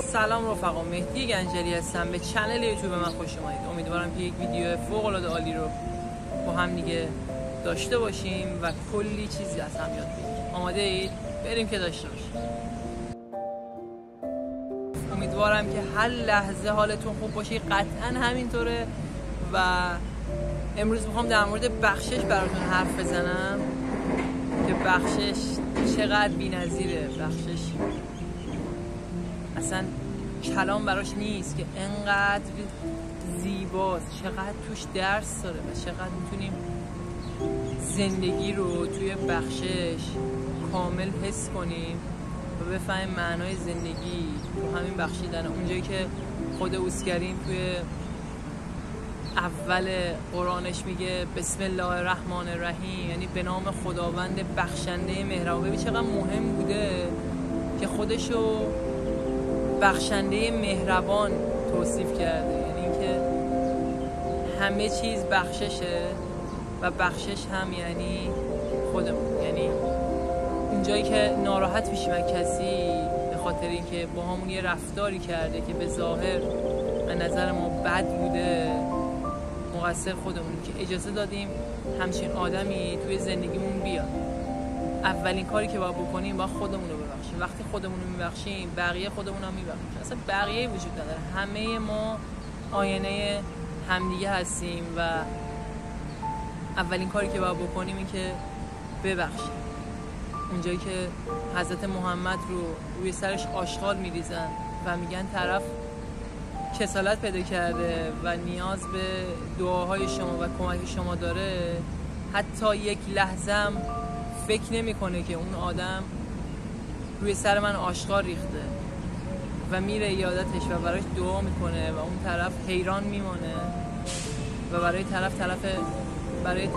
سلام رفقا، مهدی گنجلی هستم. به چنل یوتیوب من خوش اومدید. امیدوارم که یک ویدیو فوق العاده عالی رو با هم دیگه داشته باشیم و کلی چیزی از هم یاد بگیریم. آماده اید؟ بریم که داشته باشیم. امیدوارم که هر لحظه حالتون خوب باشه، قطعا همینطوره. و امروز میخوام در مورد بخشش براتون حرف بزنم که بخشش چقدر بی‌نظیره. بخشش اصلا کلام براش نیست که انقدر زیباست، چقدر توش درس داره و چقدر میتونیم زندگی رو توی بخشش کامل حس کنیم و بفهمیم معنای زندگی تو همین بخشیدن. اونجایی که خود اوسکریم توی اول قرآنش میگه بسم الله الرحمن الرحیم، یعنی به نام خداوند بخشنده مهربان. ببین چقدر مهم بوده که خودشو بخشنده مهربان توصیف کرده، یعنی اینکه همه چیز بخششه و بخشش هم یعنی خودمون. یعنی اونجایی که ناراحت میشیم از کسی به خاطر اینکه با همون یه رفتاری کرده که به ظاهر از نظر ما بد بوده، مقصر خودمون که اجازه دادیم همچین آدمی توی زندگیمون بیاد. اولین کاری که باید بکنیم باید خودمون رو ببخشیم. وقتی خودمون رو میبخشیم بقیه خودمون هم میبخشیم. اصلا بقیه وجود نداره، همه ما آینه همدیگه هستیم و اولین کاری که باید بکنیم این که ببخشیم. اونجایی که حضرت محمد رو روی سرش آشغال میریزن و میگن طرف کسالت پیدا کرده و نیاز به دعاهای شما و کمک شما داره، حتی یک لحظه هم فکر نمیکنه که اون آدم روی سر من آشغال ریخته و میره یادتش و براش دعا میکنه و اون طرف حیران میمونه و برای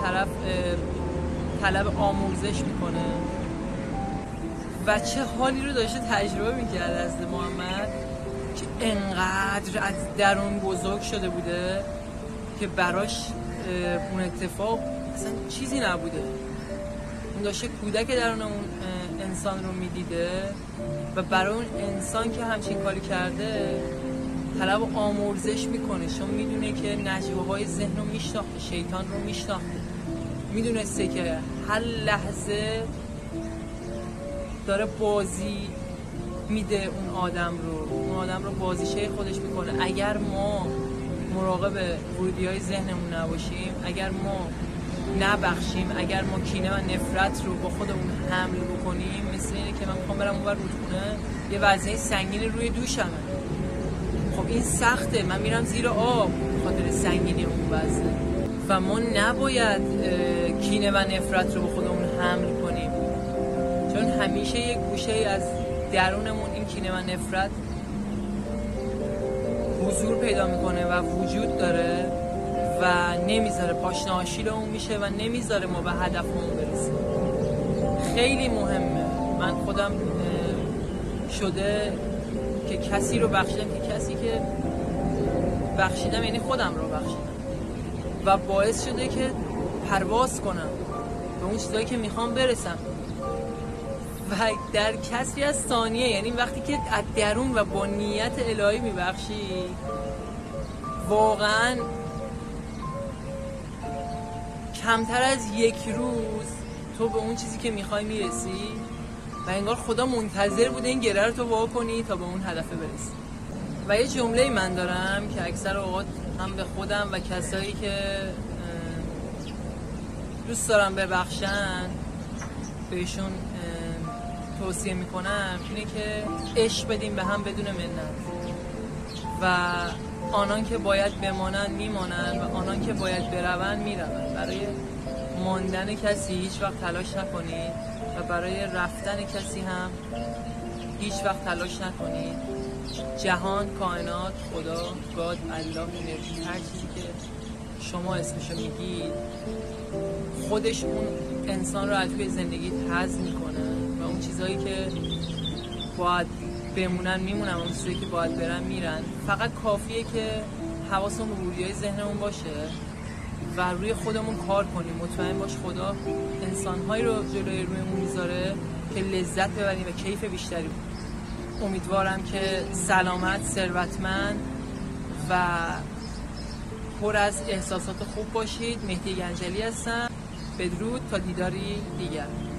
طرف طلب آموزش میکنه. و چه حالی رو داشته تجربه میکرد از محمد که انقدر از درون بزرگ شده بوده که براش اون اتفاق اصلا چیزی نبوده. اون داشته کودک درون اون انسان رو میدیده و برای اون انسان که همچین کاری کرده طلب آموزش میکنه، چون میدونه که نجوه‌های ذهن رو میشناخته، شیطان رو میشناخته، میدونسته که هر لحظه داره بازی میده اون آدم رو بازیشه خودش میکنه. اگر ما مراقب ورودی‌های ذهنمون نباشیم، اگر ما نبخشیم، اگر ما کینه و نفرت رو با خودمون حمل بکنیم، مثل اینه که من میخوام برم اونور رودخونه یه وزنه سنگین روی دوشمه. خب این سخته، من میرم زیر آب خاطر سنگینی اون وزنه. و ما نباید کینه و نفرت رو با خودمون حمل کنیم، چون همیشه یک گوشه از درونمون این کینه و نفرت حضور پیدا میکنه و وجود داره و نمیذاره، پاشنه آشیلمون میشه و نمیذاره ما به هدفمون برسیم. خیلی مهمه. من خودم شده که کسی رو بخشیدم که کسی که بخشیدم یعنی خودم رو بخشیدم و باعث شده که پرواز کنم به اون چیزایی که میخوام برسم و در کسری از ثانیه. یعنی وقتی که از درون و با نیت الهی میبخشی، واقعا کمتر از یک روز تو به اون چیزی که میخوای میرسی و انگار خدا منتظر بوده این گره رو تو وا کنی تا به اون هدف برسی. و یه جمله من دارم که اکثر اوقات هم به خودم و کسایی که دوست دارم ببخشن بهشون توصیه میکنم، اینه که عشق بدیم به هم بدون منت و آنان که باید بمانن میمانن و آنان که باید برون میرون. برای ماندن کسی هیچ وقت تلاش نکنید و برای رفتن کسی هم هیچ وقت تلاش نکنید. جهان، کائنات، خدا، گاد، الله، انرژی، هر چیزی که شما اسمشو میگید، خودش اون انسان رو از توی زندگی هضم میکنه و اون چیزهایی که باید بمونن میمونن، اون چیزایی که باید برن میرن. فقط کافیه که حواسمون به ورودی‌های ذهنمون باشه و روی خودمون کار کنیم. مطمئن باش خدا انسان‌هایی رو جلوی رویمون میذاره که لذت ببریم و کیف بیشتری. امیدوارم که سلامت، ثروتمند و پر از احساسات خوب باشید. مهدی گنجلی هستم. بدرود تا دیداری دیگر.